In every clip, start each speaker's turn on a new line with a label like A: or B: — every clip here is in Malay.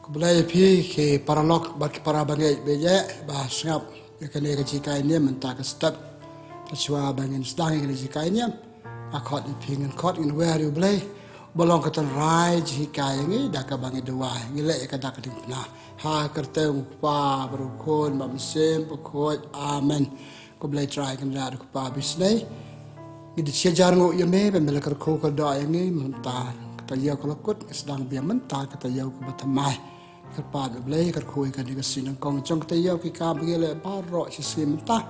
A: Kebelah pi ke paralog bagi para bangai beja bah sengap kene ke jika ini mentah ke step tercua bangin sedang ke jika ini akot pingin kot in where you play bolong ke rai jika ini dah ke bangi dua ngilek ke dak ding nah ha kerteng pa berukun mamsem pokot amen ko boleh try kan dah ko pa bisnai ini sejar ngo yeme pembela kerko ke doa ini mentah kata ya kelakut sedang biar mentah kata ya ko batamai kerpat boleh kerkoi kan dengan sinang kong jong tayau kita begile barok sisi mentah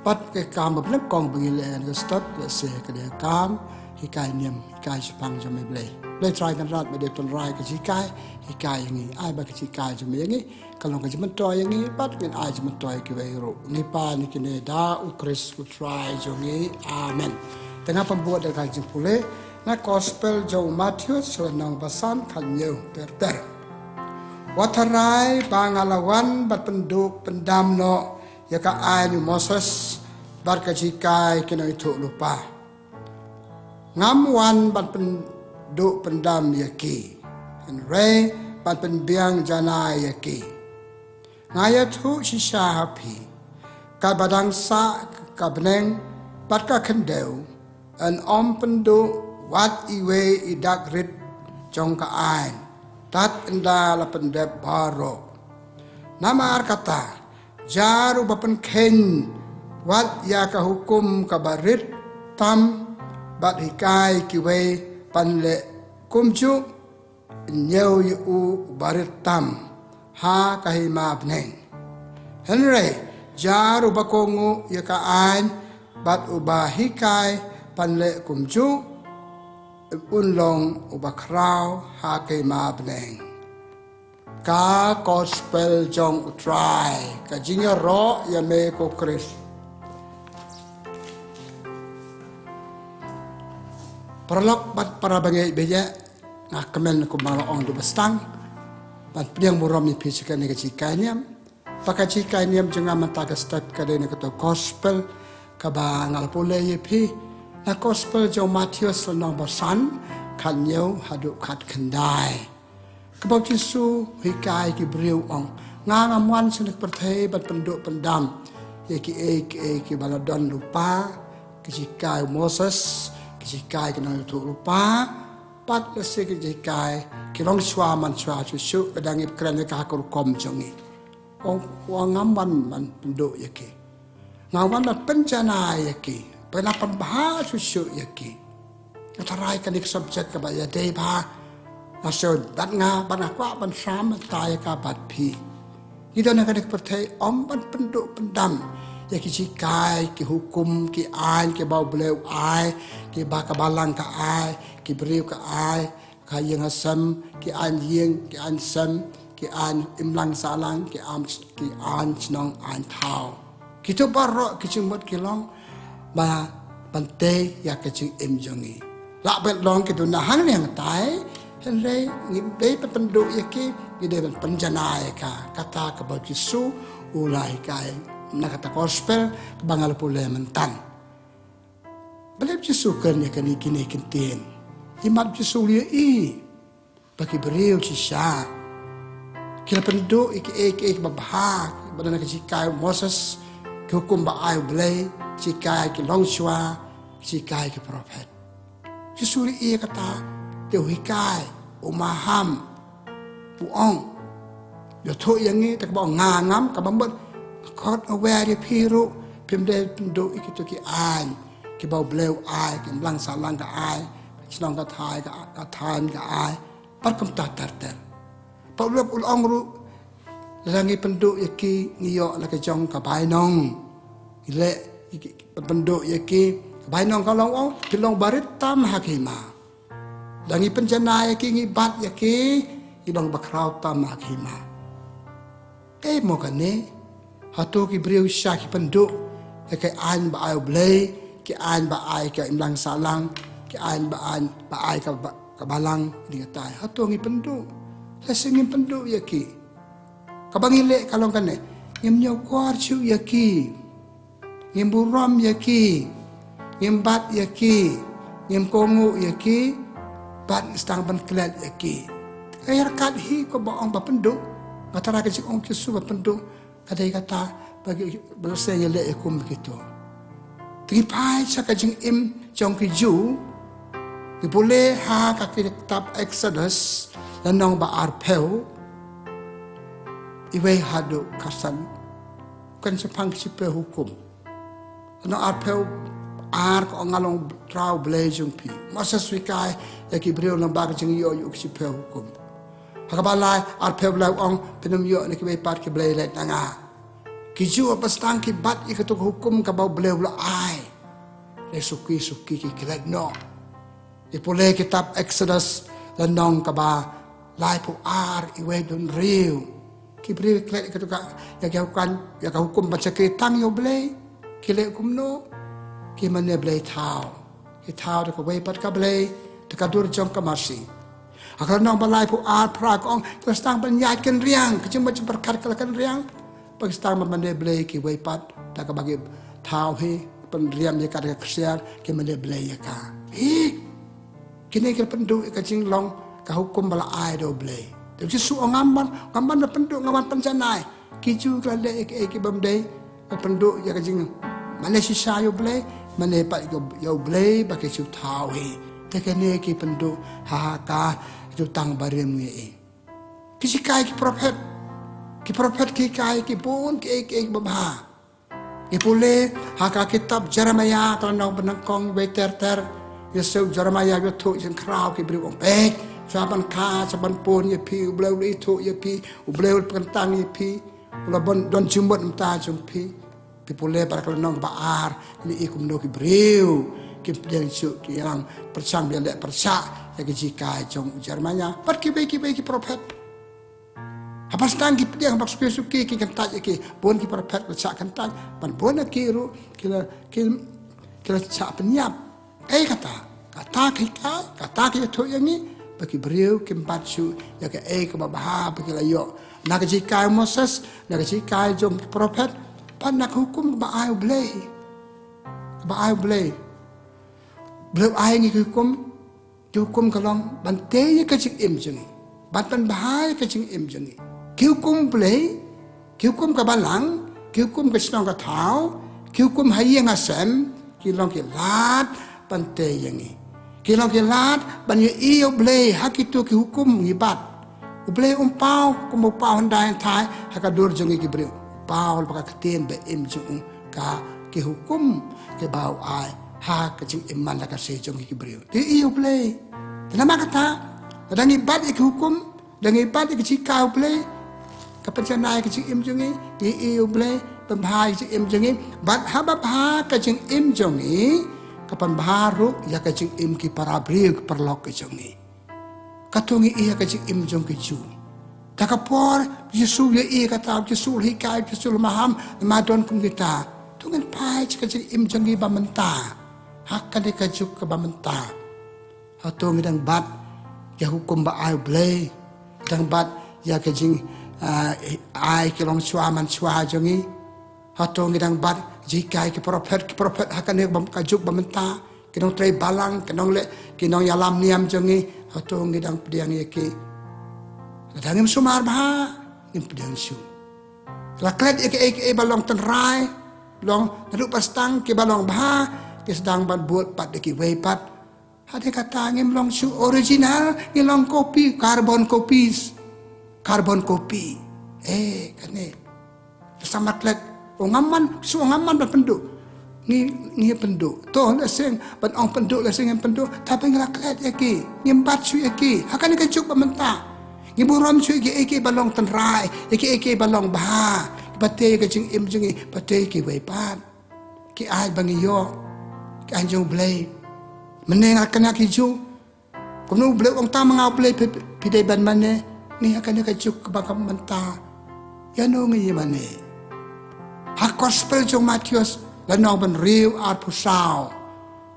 A: pat ke kam benar kong begile dengan stop seh ke dia kam hikai niam hikai sepang jom boleh try kan rat bede ton rai ke hikai ini ai ba ke hikai jom ini kalau ke jom toy ini pat kan ai jom toy ke wero ni pa ni kene da ukris ku try jom ini amen tengah pembuat dekat jom pule na gospel jom Matius selenang basan kan nyau ter Watarai bangalawan bat penduk pendam no ya ka anu Moses bar ka jikai kena itu lupa ngamwan bat penduk pendam yaki and ray bat penbiang jana yaki ngaya tu shisha happy ka badang sa ka beneng bat ka kendeu an penduk wat iwe idak rit jong ka ain tat enda la pendep baro nama kata jaru bapen ken wat ya ka hukum ka barit tam bat hikai kiwe panle kumju nyau yu barit tam ha kahima bneng henry jaru bakongu ya ka ain bat ubah hikai panle kumju unlong ubakrau hake mabneng ka gospel jong utrai ka jinga ro ya me ko kris perlok bat para bangai beja na kemen ko malong du bestang bat piang muram ni pisika ni kacikanya pakai cikanya jenga mata ka step ka dene ko gospel ka ba ngal pole ye pi na gospel jong Matius senang bersan kan nyau haduk kat kendai kebab Yesu hikai ki beriu ong ngangamuan senek pertai bat penduk pendam ki baladon lupa kijikai Moses kijikai kena itu lupa pat lesi kijikai kirong suaman sua susu kedangip keren ka hakur kom jongi ong ngaman man penduk yaki ngawan bat pencana yaki pernah pembahas susu yaki tarai kan dik subjek ke baya dei ba nasod dat nga banakwa ban sam tai ka bat pi ida na kan dik pertai om ban penduk pendam yaki jikai ki hukum ki ain ki bau bleu ai ki ba ka balang ka ai ki briu ka ai ka yang asam ki an yeng ki an sam ki an imlang salang ki an chnong an thau ki to barro ki chimot ki long ba bante ya kecing jongi la bet long ke dunahan yang tai henre ngibei penduk yaki gide penjana ka kata ke Yesu ulai kai na kata gospel bangal pule mentan belep Yesu kan ya kini kini kintin imat Yesu li bagi beriu sisa kila penduk iki babah badana ke jikai Moses ke hukum ba ai blai jikai ki long shua jikai ki prophet Yesus ia kata teu hikai umaham puong yo tho yang ni tak ba ngangam ka bambet kot aware piru pimde penduk iki to ki an ki bau bleu ai ki lang salang ka ai snong ka thai ka than ka ai par kam ta tar tar pa ul ong ru langi penduk iki ngiyo la ka jong ka bai nong ile penduk yaki bainong kalong ong kilong barit tam hakima dangi penjana yaki ngibat yaki ilong bakrau tam hakima mo kane hatu ki briu syaki penduk yaki an ba ai blay ki an ba ai ka imlang salang ki an ba ai ka balang di tai hatu ngi penduk lesing penduk yaki kabangile kalong kane ngim nyaw kwar chu yaki ngim buram yaki ngim bat yaki ngim kongu yaki bat stang ban klat yaki Rakat hi ko baong bapenduk. Kata rakat ong Yesus bapenduk. Kata bagi bersaya le ekum begitu. Tegi pai sakajing im jong kiju. Boleh ha kaki kitab Exodus lanong ba arpeu. Iwe hadu kasan. Kan sepang sipe hukum. Lanong arpeu ko ngalong trau blejung pi. Masa swikai yaki beriu lambag jeng yo yuk sipe hukum. Hakabalai arpeu lau ong penum yo ni kiwe pat ki blej let nanga. Kiju apa stang ki bat ikatuk hukum ka bau bleu la ai. Le suki ki kilat no. Ipole kitab Exodus lanong ka ba lai pu iwe don riu. Ki beriu kilat ikatuk ya ka hukum baca kitang yo blej. Kile hukum no. Ki mane blej tau. Ki tau de ka we pat ka blej. De ka dur jong ka marsi. Akal nong balai pu pra ka ong stang banyai ken riang. Kecim macam perkar kalakan riang. Pakistan memandai belai ki waipat tak bagi tahu he pendiriam dia kata kesian ki mandai belai ya ka kini ki penduk ka jing long ka hukum bala ai do belai tapi su ngaman na penduk ngaman penjanai ki ju ka le ki bamdai penduk ya ka jing mana sisa yo belai mana pat yo belai bagi su tahu he tekene ki penduk ha ka itu tang barim ye ki sikai ki prophet ki prophet ki kai ki pun ki babha ki pule haka kitab Jeremiah kalau benangkong weter Yesus Jeremiah yo tu jeng krau ki beri wong pek saban ka saban pun ye pi ubleu itu ye pi ubleu pentang ye pi ulabon don jumbot mta jumpi pi pule para kalau baar ni ikum no ki breu ki yang su ki yang persang dia lek persak ya ki jikai jong Jeremiah pat ki prophet apa stang ki dia bak suki ki kentaj ki bon ki perfect cak kentaj pan bon ki ru kila cak penyap kata ki tu yang ni bagi beriu ki bacu ya ke ke babah bagi layo nak jikai Moses nak jikai jom prophet pan nak hukum ba ai blei bleu ai ni hukum kalong bante ke cik im jengi batan bahai ke cik im jengi Kihukum play, kihukum kabalang, kihukum kesenang katau, kihukum hayang asem, kilong kilat pantai yang ni. Kilong kilat banyak iyo play hak itu kihukum ngibat. Play umpau kumupau handai thai hakadur jengi kibri. Pau pakai ketin be im jung ka kihukum ke bau ai ha kecing iman la kasih jengi kibri. Di iyo play. Kenapa kata? Dan ibat kihukum, dan ibat kecikau play. Kapan naik ke im jongi i boleh pembahai ke im jongi bat habab ha ke im jongi kapan baru ya ke im ki para bri perlok ke jongi katungi ia ke im jong ke ju takapor Yesus ya i kata Yesus hikai Yesus maham madon kum kita tungan pai ke im jongi ba menta hakkan de ke ju ke ba menta hatung dang bat ya hukum ba ai boleh dang bat ya ke ai kilong suaman suah jongi hatong ngidang bat jikai ki prophet hakan ne bam kajuk bamenta kinong tray balang kinong yalam niam jongi hatong ngidang pediang yeki dangim sumar bah ngim pediang su laklet yeki balong tenrai long nadu pastang ki balong bah ki sedang ban buat pat deki wei pat hade kata ngim long su original ngilong kopi carbon kopi kane sama atlet ngaman berpenduk ni penduk to leseng ban ong penduk leseng penduk tapi ngelaklet yaki ngimbat su yaki hakan ke cuk pementa ngiburam su yaki balong tenrai yaki balong bah bate ke jing im jingi bate ki weipat ki ai bangiyo ki anjung blay meneng akan ki ju kono blay ong ta mangau blay pidai ban mane ni akan kecuk kebangkam mentah ya nongi mane hak gospel jong Matius lanong ban riu ar pusau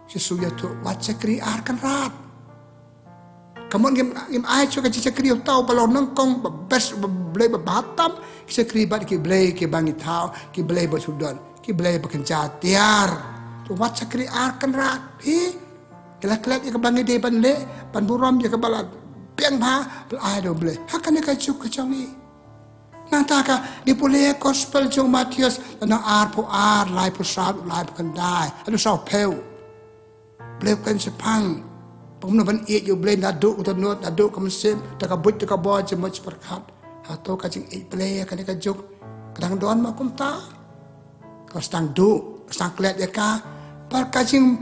A: Yesus ya tu wacakri ar kan rat kamun ngim ai chu ka cakri tau balong nangkong bes blay batam cakri bat ki blay ki bangi tau ki blay basudon ki blay bakenca tiar tu wacakri ar kan rat kelak-kelak ya kebangi de ban le ban buram ya kebalat piang ba ai do ble hakan ka juk ka changi nantaka di pule gospel jong Matius na po lai po sa lai po kan dai anu sa peu ble kan sepang pom no ban yo ble na do to no na do kam sem ta ka but ta ka bo je much perkat atau ka jing ble kan ka juk kadang don ma kum ta ka stang do stang klet ya ka par ka jing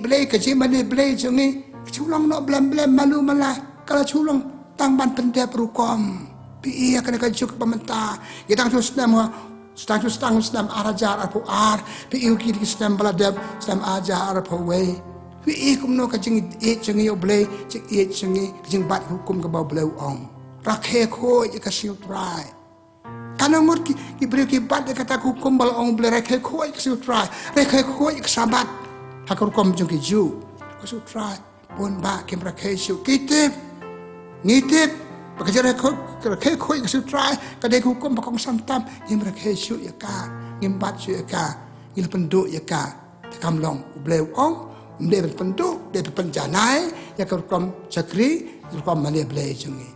A: ble ka jing mane ble jong ni chulang no blam malu malah kalau chulang tang ban pende perukom pi ia kena kajuk pementa kita terus nama stang arajar apu ar pi iu kiri stem baladab stem ajar apu way pi i kumno kajing i jengi oble jing i jengi jing bat hukum ke bau blau ong rakhe ko i ka siu try kana mur ki bre ki bat de kata hukum bal ong ble rakhe ko i ka siu try rakhe ko i ka sabat hakur kom jung ki ju ka siu try pun ba kem rakhe siu kitip ngitip Bagaimana kau kau yang sutrai kadai hukum bakong santam yang mereka syuk ya ka ngimbat syuk ya ka ngil penduk ya ka tekam long bleu ong mle penduk de penjanai ya ka kom sakri kom mane bleu jungi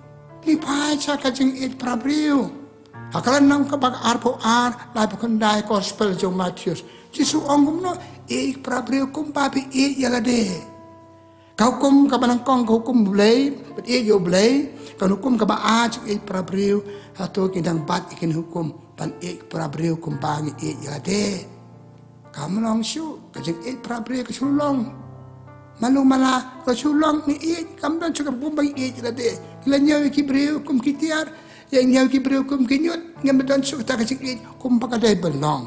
A: ni pai cha ka jing it prabriu akalan nang ka bak arpo ar lai pakandai gospel jong Matius jisu ong gumno e prabriu kum papi e ya de kau hukum ka banangkong kau hukum bleu bet e yo bleu kan hukum ka ba e prabriu atau kindang bat ikin hukum pan e prabriu kum bangi e ya de kam long shu ka jing e prabriu ka chulong malu mala ka chulong ni e kam dan chuka kum bangi e ya de lanyo ki briu kum kitiar yang nyaw ki briu kum kinyut ngam dan chu ta ka jing e kum pa ka dai belong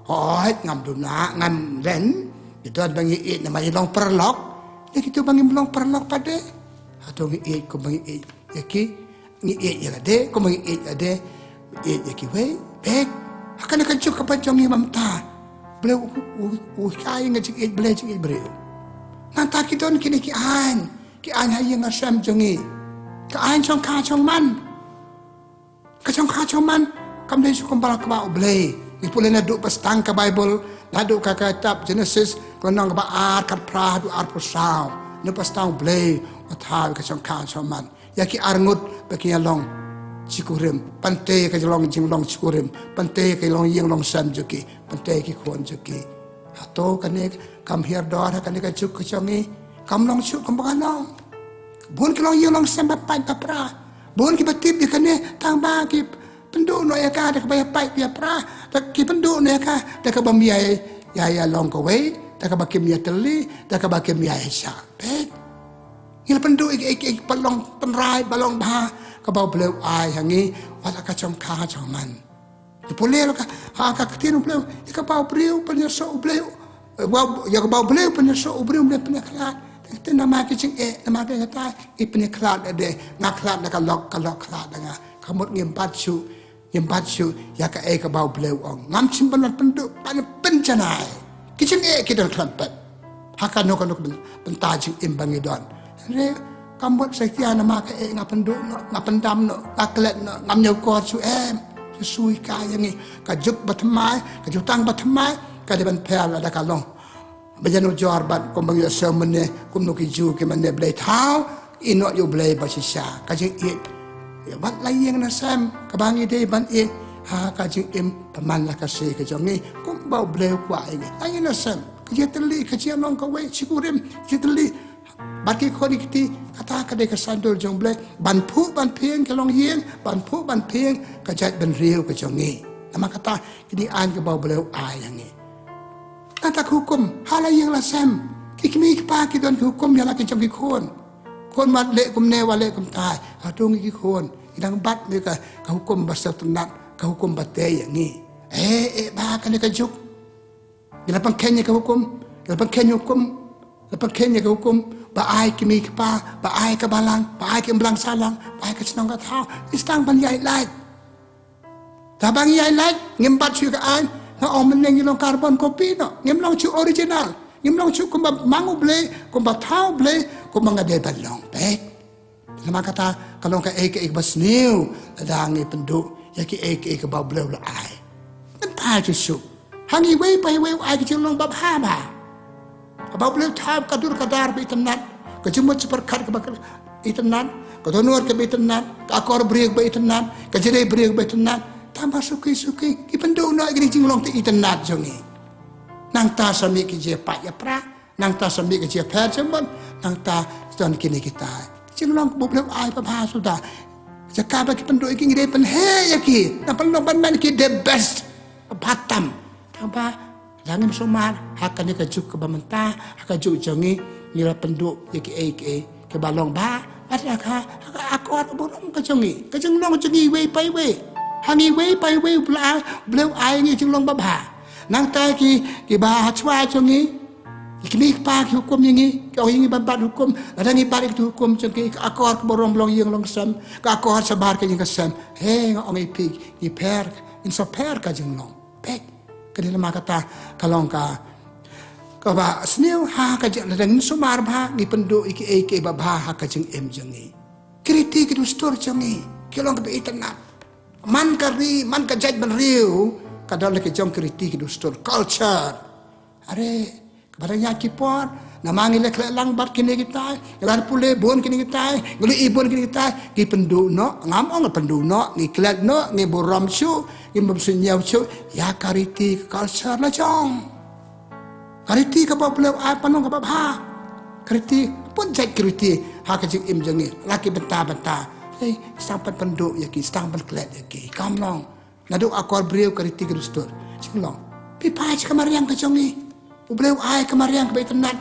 A: hoi ngam duna ngam ren itu bangi e nama long perlok ya kita bangi belong perlok pade atau ngi e kum bangi e yaki ni ya de ko mangi ya de yaki we bek akan ka juk ka jong imam ta ble u kai ngi jik ble jik bre nanta ki don ki an hayi ngasam jongi ka an chong ka chong man kam le su kom bal ka ba ble ni pule na du pastang ka bible na du ka kitab Genesis ko nang ba ar kat pra du ar prosau no pastang ble atha ka chong man yaki arngut bagi long cikurim pantai ke long jing long cikurim pantai ke long ying long sam juki pantai ke khon juki atau kane kam hier dor kane ka juk chongi kam long chu kam long bun ke long ying long sam pa pra bun ki batip di kane tang ba ki pendu no ya ka de ka pai ya pra tak ki pendu no ya ka de ka bam ya long ko we de ka bakim ya teli de ka bakim ya sha bet ngil pendu ik palong penrai balong ba ka bau bleu ai hangi wala ka chom ka chom man di polelo ka ha ka tinu bleu ka bau breu penya so bleu wa ya ka bau bleu penya so breu bleu penya klat te nama ki ching nama de ta i penya klat de ngak klat na ka lok klat nga kamut ngim patsu ya ka ka bau bleu ong ngam chim ban pendu pan penjanai ki ching ki dal klampet haka no pentajing imbangi don re kambut sekia nama ke ngapenduk ngapendam no laklet no ngam nyokot su sui ka yang ni ka juk batmai ka jutang batmai ka de ban pel ada kalong bejanu jor bat ko bang yo semene kum no ki ju ke mane blai thau ino yo blai ba sisa ka jing it ya bat lai yang na sam ka bangi de ban it ha ka jing im paman la ka se ka jong ni kum bau blai kwa ini ai na sam ka jetli ka chianong ka we chikurim jetli bagi kodi kiti kata kadai kesandul jong blek ban pu ban pieng ke long hieng ban pu ban pieng ke jat ban riu ke jongi nama kata kini an ke bau bleu ai yang ni kata hukum hala yang la sam kikmi pa ki don hukum ya la ke jong ki kon mat le kum ne wale kum tai atung ki kon idang bat me ka hukum basal tunat ka hukum bate yang ni ba kan ke juk ila pang kenya ke hukum ila pang kenya hukum lepas kenya ke hukum ba ai kimi ke pa ba ai ke balang ba ai ke belang salang ba ai ke senang ka thau istang ban yai lai ta bang yai lai ngim bat chu ka an na om men ngilong carbon copy no ngim long chu original ngim long chu kum ba mangu ble kum ba thau ble kum ba ngade balong pek lama kata kalau ka ek bas new dangi pendu ya ki ek ba ble la ai nan pa chu su hangi wei pai wei ai ke long ba ha ba Abang boleh tahu kadur kadar be tenat, kecuma seperkat ke bakal itenan ketonor ke itenan akor beriak be itenan kejere beriak be itenan tambah suki ki penduk nak gini jinglong te itenan jongi nang ta sami ki je pak ya pra nang ta sami ki je pha jemon nang ta ston kini kita jinglong boleh ai pa sudah Cakap bagi penduduk ini dia pen ki, nampak nampak mana ki the best batam, tambah jangan sumar, hakan dia kejuk ke bamenta, hakan juk jangi ngira penduduk ki ke balong ba, ada aku burung kejongi long jangi way by way, hangi way by way belau ai ni jeng long babha, nang tai ki bah chua jangi. Ikni pak hukum ini, kau ini babat hukum, ada ni balik tu hukum cengki, akor keborong belong yang long sam, akor sabar ke yang kesam, hei ngong ipik, iper, insoper ke jeng long, pek, kedua lemah kata kalong ka, kau ba seniu ha ke jeng ledeng sumar bah, ni penduk iki babah ha ke jeng jengi, kritik itu stor jengi, kilong ke internet, man kari, man ke jaj benriu, kadang lagi jong kritik itu stor culture, are barangnya kipor, nama ngilek lang bat kini kita, ngelar pule bon kini kita, ngelu ibon kini kita, ki penduk no, ngamong penduk no, ngiklet no, ngiburam cu, ngibumsunyau cu, ya kariti culture lah jong, kariti kapap beliau apa nong kapap ha, kariti pun cek kariti ha kecik jengi, laki benta, sampai penduk ya ki, sampai klet ya ki, kamlong, naduk akor beliau kariti kerustur, cinglong, pipa cik kamar yang kejongi. Beliau ai kemarian ke internet.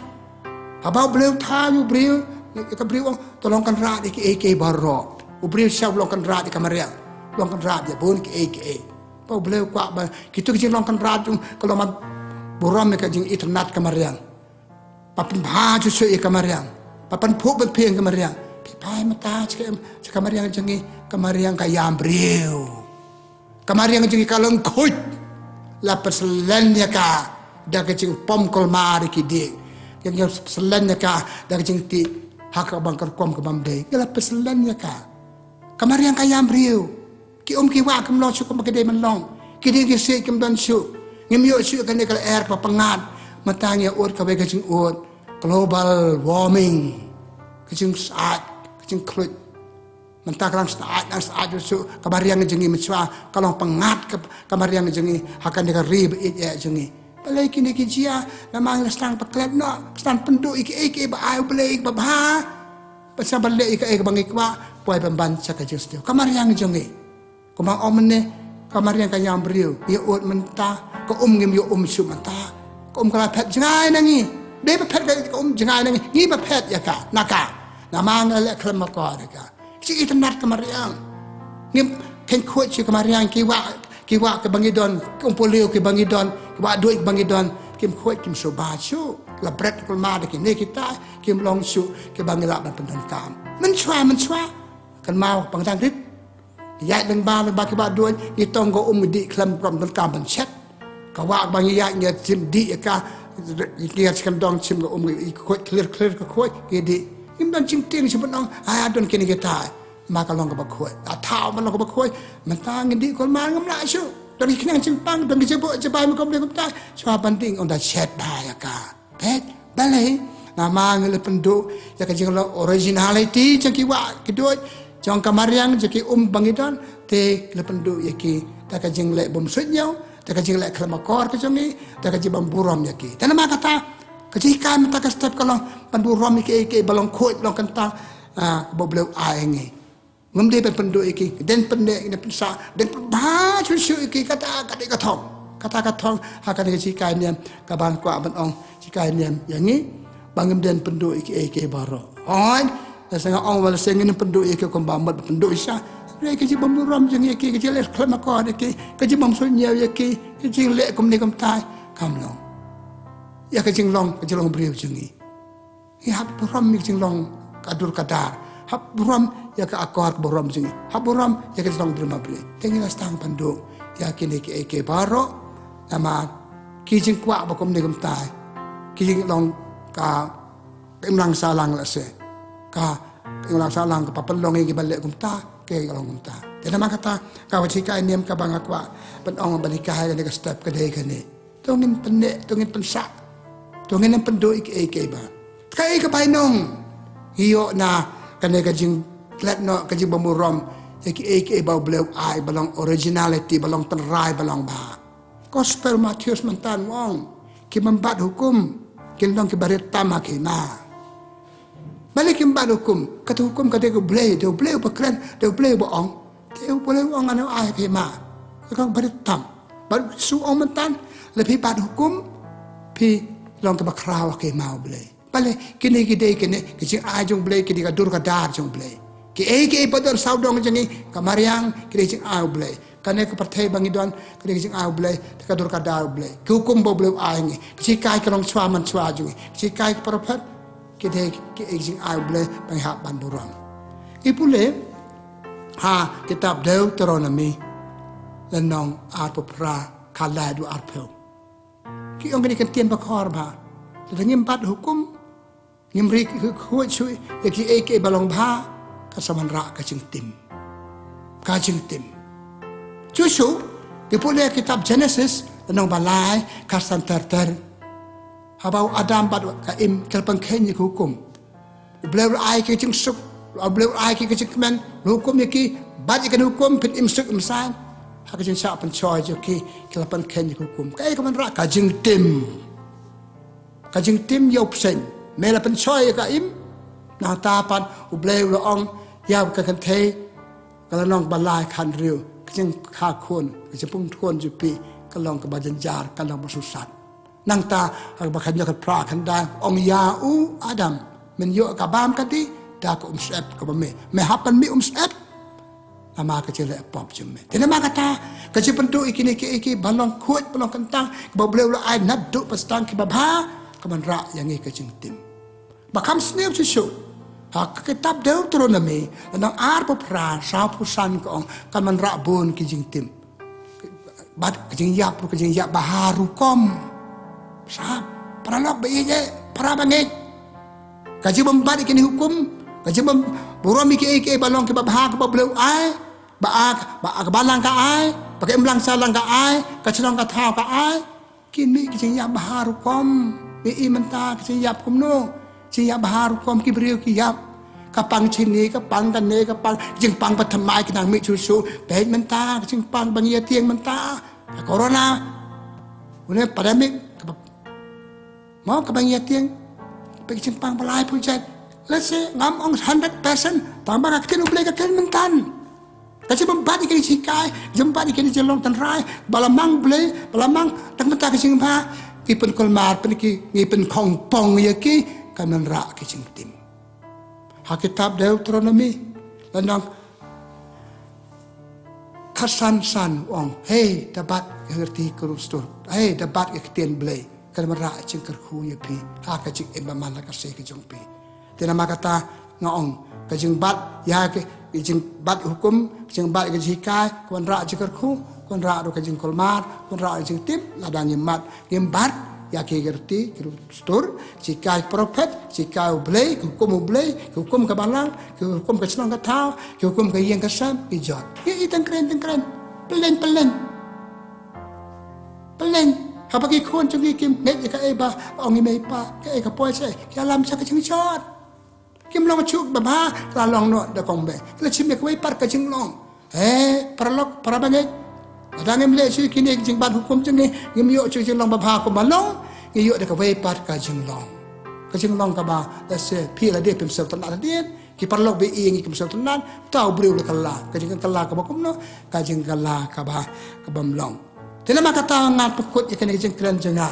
A: Abang beliau tahu beliau tolongkan rat di barok. Beliau siap tolongkan rat di kemarian. Tolongkan rat dia pun ke. Abang beliau kuat kita kecil tolongkan rat kalau mat buram ke jing internet kemarian. Papan baju sui kemarian. Papan puk berpiang kemarian. Pipai mata cik kemarian jengi kemarian kayam beliau. Kemarian jengi kaleng kut. Lapas lennya ka. Dah kecing pom kolmar ki yang selannya ka dah kecing ti hak bangkar kom ke bambe gala peselannya ka kamar yang kayam riu ki ki wa kem lo cu kem gede menlong ki dia ki se kem dan cu ngem yo cu kan kal air papangat matanya ur ka be kecing ur global warming kecing saat kecing klut mentah kalang saat cu kamar yang jengi mecua kalau pengat kamar yang jengi akan dia rib ya jengi balai kini kijia memang stang paklet no stang penduk iki ba ai balai babha pasal balai iki bang ikwa poi pemban cak justiu kamar yang jongi kumang omne kamar yang kayam beriu ya ut mentah ko ngim yo su mentah ko kala pet jangai nangi be pet ko jangai nangi ni ba pet ya ka naka namang le klem ko ka si internet kamar yang ngim ken ko chi kamar yang kiwa ke bangidon kumpulio ke bangidon kiwa duit bangidon kim khoi kim so ba chu la bret kul ma de ki kita kim long chu ke bangila ban pendan kam men chwa kan mau bang tang rit ya deng ba ki ba duit ni tong go di klam prom dan kam ban chet ka wa bang ya nya tim di ka dia kan dong chim go khoi clear ko khoi ke di im dan ching ting chi ban ai don kini kita maka long ke bakoi atau man long ke bakoi mentang di kol ma ngam la chu dari kena simpang dari jebuk jebai makom dia kata soal penting on the chat bahaya ka pet balai nama ngel penduk ya kajing lo originality jaki wa kedua jong kamariang jaki bangidon te le penduk yaki ta kajing le bom sunyau ta kajing le klamakor kajongi ta kajing bamburom yaki dan nama kata kajikan mata ka step kalau pandurom yaki balong khoi balong kentang bobleu aengi ngomde pen penduk iki den pendek ina pensa den ba chu iki kata katong akan kajikan niam ka bang kwa ban ong jikan niam yangi bangem den penduk iki baro on sanga ong wal sengin penduk iki ko bambat penduk isa re kaji bamburom jeng iki kaji le klamakor iki kaji bam sunyau iki kaji le kom ni kom tai kam long ya kaji long beriu jengi ya buram mi jing long kadur kadar hab buram ya ka akor buram jengi hab buram ya ka long derma beri tengi la stang panduk ya kini ke baro nama kijing kwa bakom ni kom tai kijing long ka imlang salang la se ka imlang salang ka papalong iki balik kom ta ke long kom ta dan nama kata ka wajika niam ka bang akwa penong balikah ni ka step ka dei kani tongin pendek tongin pensak tongin penduk iki ba kai ka painong hiyo na Kerana kajing let no kajing bamuram yaki bau beliau ai balong originality balong terai balong ba. Gospel Matius mentan wong ki membat hukum ki dong ki barit tamak ma. Balik ki membat hukum kata hukum kata ke boleh berkeren dia boleh bohong dia boleh bohong anu ai ki ma. Kau barit tam baru su ong mentan lebih bad hukum pi long ke bakraw ki mau boleh. Balik kini kajing ai jong boleh kini ka dur ka dar jong boleh. Ki padon saudong jengi kamariang kini jing au blay kane ke partai bangi don kini jing au blay kadur kadar blay ki hukum bo blay ai ngi ki kai kalong chwa man chwa jungi ki kai prophet ki jing au blay bang ha ban buron ki pule ha kitab Deuteronomy lenong arpra kala du arpel ki ong kini kentien bakor ba ngim bat hukum ngimri ku chui ki balong ba kasaman ra kajing tim cucu dipulih kitab Genesis lenong balai kasan terter habau Adam bad kaim kelpang kenya hukum beliau ai kajing suk beliau ai kajing men hukum yaki bad ikan hukum pit im suk imsan hakajing sa pencoy joki kelpang kenya hukum kai kaman ra kajing tim yop sen mela pencoy kaim na tapan beliau laongยาวกันเทก็ลองบรรลายคันเรียวก็ยังข้าคนก็จะพุ่งทวนจุปีก็ลองกับบาจันจาร์ก็ลองบสุสัตนั่งตาหากบัคันยกพระคันได้องยาอูอาดัมมันโยกับบามกันดีดาก็เสพกับบไม่ฮับกันไม่เสพอามาก็จะเละปอบจุ่มแต่นั่นมากตาก็จะเป็นตัวอีกบาลองขวดบาลองกันตั้งบ่เบลวละไอ้นัดดุปัสตังกิบบ้าก็มันระอย่างนี้ก็จึงติมบักคำเสนอชิวhak kitab Deuteronomy nang arpo pra sa pusan ko kan man rabon ki jing tim bad jing yap baharu kom sa para lok be ye para bangit kaji membad kini hukum kaji burom ki balong ki babha ka bleu ai ba balang ka ai pakai emlang salang ka ai ka chlong ka thau ka ai kini ki jing yap baharu kom i menta ki jing yap kom no siya baharu kom ki beriu ki yap kapang chini kapang kane kapang jing pang patamai kinang mi chusu pehit menta jing pang bangia tiang menta corona une pandemic mau kabangia tiang pe jing pang balai punjat let's say ngam ong 100% tambah kin ublay ka kin mentan kasi membat ikan sikai jembat ikan jelong tan rai balamang blay balamang tak menta ka jing ba kipen kolmar peniki ngipen kong pong yaki kanan ra kicing tim. Kitab Deuteronomy lenong kasan wong hey dapat ngerti kerustur hey dapat ketien blay kan ra cing kerku yepi kacing embaman la kasih kejong pi. Tina makata ngaong kajing bat ya kajing bat hukum kajing bat kajing hikai kan ra cing kerku kan ra do kajing kolmar kan ra cing tim ladang nyemat ngembat ya kerti kerustur sikai prophet sikai ublay hukum kabalang hukum kesenang katau hukum kayang kasam ijot ya itang keren pelen habagi kon jungi kim net ka eba ongi mei pa ka poi se ya lam sa ka ching chot kim long chuk ba ba la long no da kong be la chim ka wei par ka ching long paralok parabangai adang emle si kini jing ban hukum jengi ngim yo chu jing long ba ko balong ngi yo de ka wei par ka jing long ka ba la se pi la de pim sel tan adien ki parlok be ngi kim sel tan tau breu la kala ka jing kala ka ba kum no ka jing kala ka ba ka bam long tena makata ngat pukut ikan jing kran jenga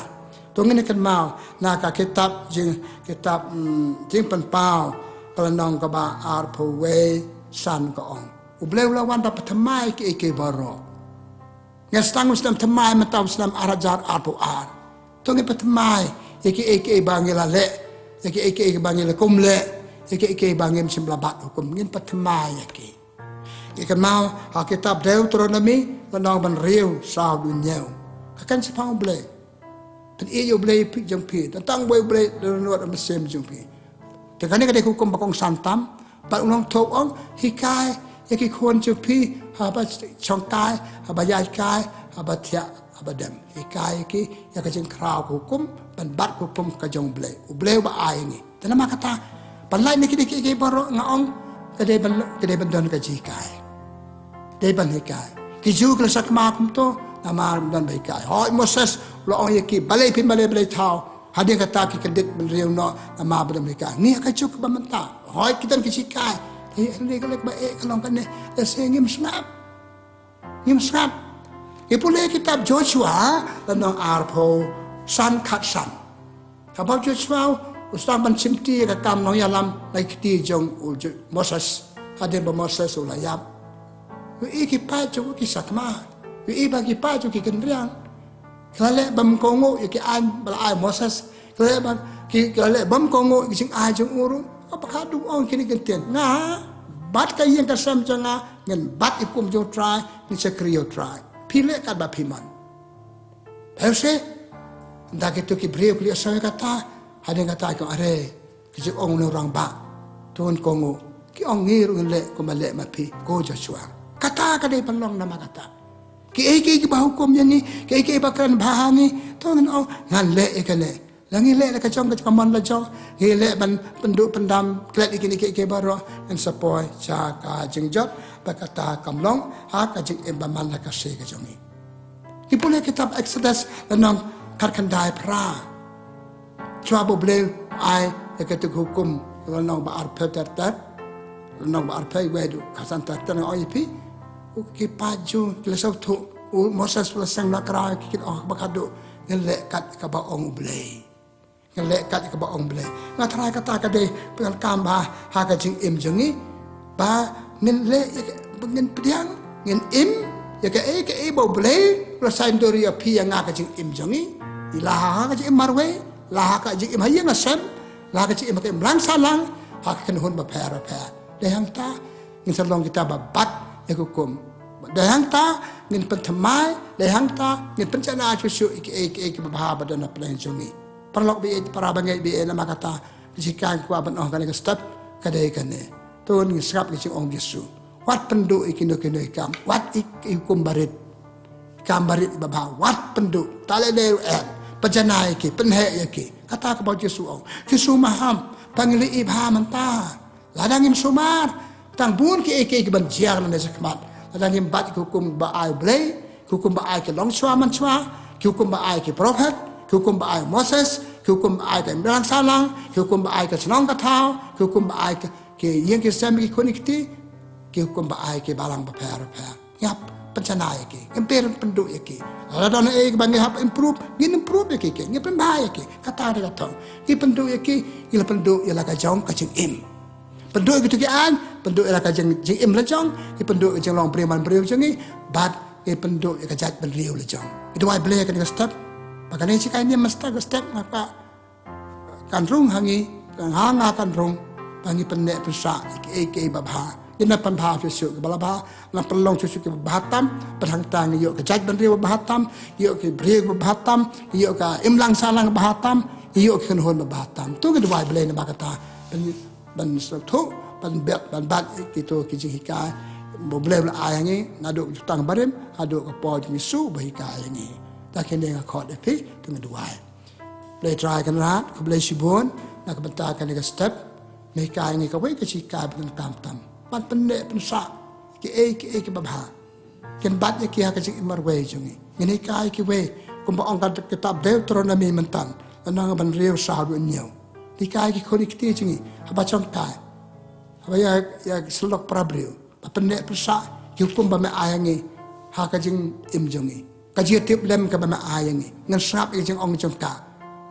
A: to ngene kan mau na ka kitab jing pan pau kalanong ka ba ar po we san ka ong ubleu la wan da patmai ki baro ngasang muslim tamai mataw muslim arajar arpo ar to ngi patmai ki bangila le ki bangila kumle ki bangim simblabat hukum ngin patmai ki ikan mau kitab Deuteronomy kanong ban riu sa dunyau akan si pang ble pen iyo ble pi jang pi tang boy ble nuat am sem jang pi te kan ka hukum bakong santam pa unong thok ong hikai yaki khon chu pi ha ba chong kai ha ba yai kai ha ba thia ha ba dem hikai ki ya ka jing kraw hukum ban bat hukum ka jong ble ba ai ni te na makata ปันไล่นี่คิดบารงองก็ได้บันดอนกับจีกายได้บันให้กายกิจูกระสักมาคุมโตนามาบันดอนไปกายหอยโมเสสละองยกิบาเลพิมบาเลเท้าหาเดียกตากิกระดิกมันเรียวเนาะนามาบันดอนไปกายนี่ก็จุกบันมันตาหอยกิตันกิจีกายเฮ้ยเรียกเล็กบ้าก็ลองกันเนี่ยแต่เสียงยิ้มสนับอีพวกเล็กคิดโจชัวแล้วน้องอาร์โพสันขัดสันถ้าพอโจชัวอุตส่าห์บันชิมตีกับกำน้องยาลำในคิดจงอุจโมเสสหาเดียบโมเสสอุลายับวิอีกิป้าจุกิสัตมาวิอีบากิป้าจุกิกันเรียงกระเละบัมกงโง่อีกอันบลาไอโมเสสกระเละบัมกงโง่อีกจึงไอจึงอูรุก็ประคาดูอ่อนคิดกันเตียนนะบัดกันยังกระซ้ำจังอ่ะเงินบัดอีกุมโจทรายนี่จะครีโอทรายพี่เล็กกันแบบพี่มันเพราะเช่นดากิตุกิบรีบเลี้ยสวยกตาหาเดงกตาก็อะไรกิจองนุรังบะทุนกงูกิองงี้รุ่นเละก็มาเละมาพี่โกจะชัวกตาก็ได้บรรลองนามกตากิเอกิบาหุกมยังงี้กิเอบักรันบาฮางี้ทุนเอางานเละเอกันเละแล้วงี้เละแล้วก็จ้องก็จะมันละจ้องงี้เละบันดุบันดำเกล็ดอีกนี่กิบารออันสปอยจากาจึงจดปากตากำลองหากจึงเอ็มบามันละก็เสกจงนี้ที่พูดในคิตับ Exodus แล้วน้องขัดขันได้พระชาวบุเบลไอเอกตุกหุกุมแล้วน้องบาร์เพอร์ตัดแล้วน้องบาร์เพอร์เวดูขัดสันตัดตั้งอ้อยพี่อุกิปาจูกิเลสเอาถูโมเสสละสังนักรายคิดออกบักดูเงินเละกัดกับบ่องเบลเงินเละกัดกับบ่องเบลงาทรายกตากระเดเป็นการบาหากจึงเอ็มจงนี้บาเงินเละเงินเปลี่ยนเงินเอ็มya ke bo ble rasain dori api yang ngaka jing im jongi ilaha ka jing marwe laha ka jing im hayang asem laha ka jing im ke mlang salang ha kan hun ba phara pha de hang ta ngin salong kita babat ya hukum de hang ta ngin pentamai de hang ta ngin pencana chusu ik ba badana plan jongi perlok bi para bangai bi na makata jika kwa ban oh kan ke step kadai kan ne ton ngin srap ke jing ong yesuวัดปันดุอีกนิดหน่อยกำวัดอีกกุมบาริตกำบาริตบ่าววัดปันดุตาเลเดลแอนปัจจนาอีกเป็นเหตุอีกคาถาขบวนเยซูเอาเยซูมาห้ามปังลีอีบามันตาลาดังยิมสุมาร์ตั้งบุญกี่บันเจียร์ในสักมัดลาดังยิมบัดคุมบ่ายเบลคุมบ่ายกี่ลองชัวมันชัวคุมบ่ายกี่โปรเฟตคุมบ่ายโมเสสคุมบ่ายกี่รังซาลังคุมบ่ายกี่สนองกระเท้าคุมบ่ายกี่ยังกี่เซมิกี่คนอีกทีกิวกุมบายกิบาลังบะแพร์ยับปัญชนาอย่างกี่เอ็มเปรเป็นดุอย่างกี่แล้วตอนนี้บางอย่างอิมพรูฟกินอิมพรูฟอย่างกี่งี้เป็นบายอย่างกี่คาถาเด็กทองกี่เป็นดุอย่างกี่ยี่ละเป็นดุยี่ละกระจงกระจิงอิมเป็นดุgituกี่อันเป็นดุยี่ละกระจิงอิมละจงกี่เป็นดุจิงลองเปรียมันเปรียวจังงี้บัดกี่เป็นดุยี่กระจัดเป็นเรียวละจงitu why beli kan ke step makanya sih kayaknya mesti ke step maka kan rung hangi kan hanga kan rung bangi pendek besar iki babha ini panha susu balaba na pelong susu ke bahatam perhangtang yuk ke jaj bandri bahatam yuk ke brig bahatam yuk ke imlang salang bahatam yuk ke hon bahatam tu ke dua beli nama kata ban tu ban bat itu kijing hika boleh ayah ni ngaduk jutang barim aduk ke po jisu bahika ini tak kena ngakot depi tu dua boleh try kan rat ke boleh sibun nak bentakan ke step mereka ini ke ke cika ben tam pan pendek pensa ke babha ken bat ke ha ke imar we jungi ngene kai ke we kumba angkat kitab Deuteronomy mentan anang ban rew sahabu nyau di kai ke konikti jungi aba chong kai aba ya selok prabreu pendek pensa hukum ba me ayangi ha ka jing im jungi ka ji tip lem ka ba me ayangi ngan sap ke jing ong jong ka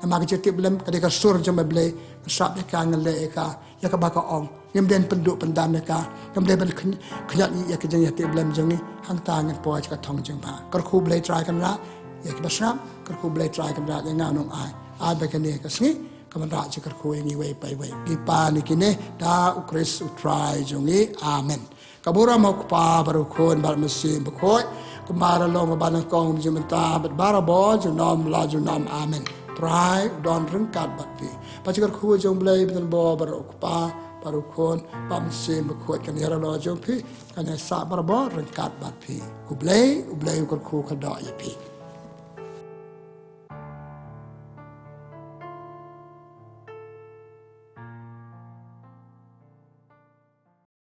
A: nama ke tip lem ka de ka sur jong ba ble sap de ka ngale ka ya ka ba ka ong yang den penduk pendam mereka yang den kenyat ya ke jeng tip lem jeng ni hang ta ngan po ka thong jeng ba kar khu blai try kan ra ya ke basam kar khu blai try kan ra yang nganong ai ba kan ne ka sni ka man ra chi kar khu ni we pai we ki pa ni ki ne da ukris utrai jeng ni amen kabura mo pa baru khon bar mesim bkhoi kumara long ba na kong jeng ta bat barabo jeng nom la jeng nom amen try don reng kat bat pi pa chi kar khu jeng blai ben bo baru pa baru kon pam se mkhot kan yara lo jong phi kan sa barbo rengkat bat phi ublei ko ko khada ya phi